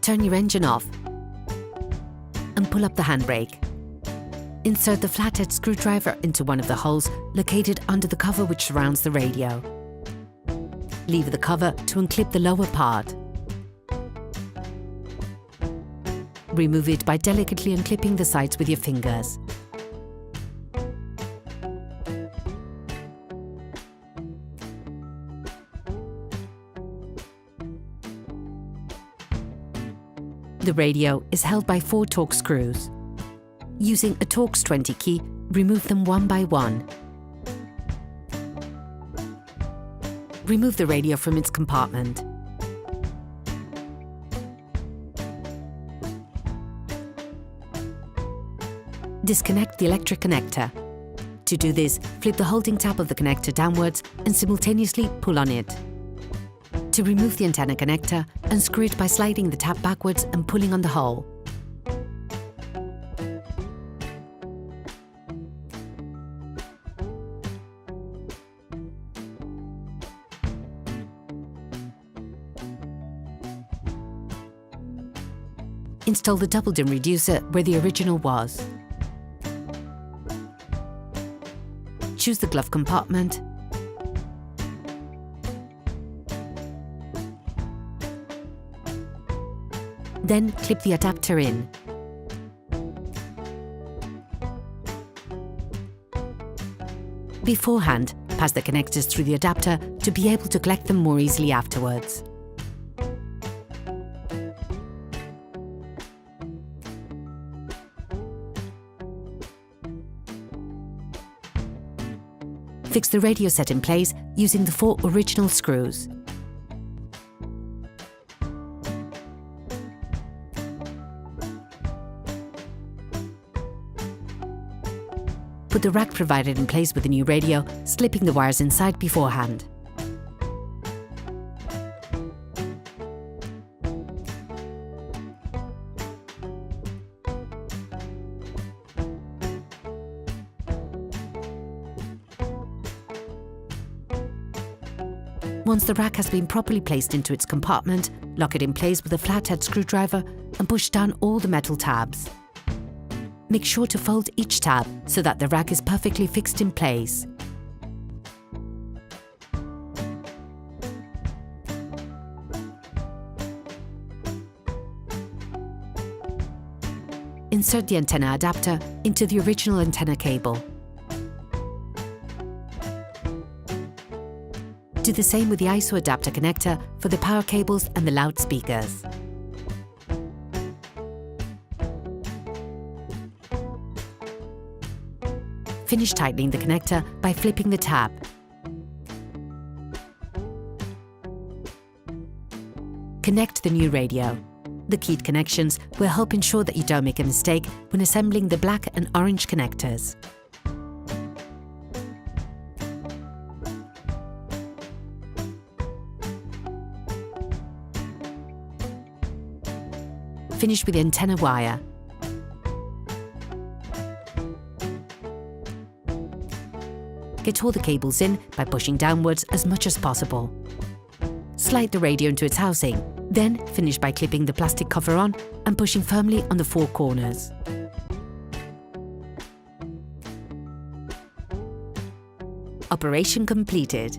Turn your engine off and pull up the handbrake. Insert the flathead screwdriver into one of the holes located under the cover which surrounds the radio. Lever the cover to unclip the lower part. Remove it by delicately unclipping the sides with your fingers. The radio is held by 4 Torx screws. Using a Torx 20 key, remove them one by one. Remove the radio from its compartment. Disconnect the electric connector. To do this, flip the holding tab of the connector downwards and simultaneously pull on it. To remove the antenna connector, unscrew it by sliding the tab backwards and pulling on the hole. Install the double dim reducer where the original was. Choose the glove compartment. Then clip the adapter in. Beforehand, pass the connectors through the adapter to be able to collect them more easily afterwards. Fix the radio set in place using the 4 original screws. Put the rack provided in place with the new radio, slipping the wires inside beforehand. Once the rack has been properly placed into its compartment, lock it in place with a flathead screwdriver and push down all the metal tabs. Make sure to fold each tab so that the rack is perfectly fixed in place. Insert the antenna adapter into the original antenna cable. Do the same with the ISO adapter connector for the power cables and the loudspeakers. Finish tightening the connector by flipping the tab. Connect the new radio. The keyed connections will help ensure that you don't make a mistake when assembling the black and orange connectors. Finish with the antenna wire. Get all the cables in by pushing downwards as much as possible. Slide the radio into its housing, then finish by clipping the plastic cover on and pushing firmly on the 4 corners. Operation completed.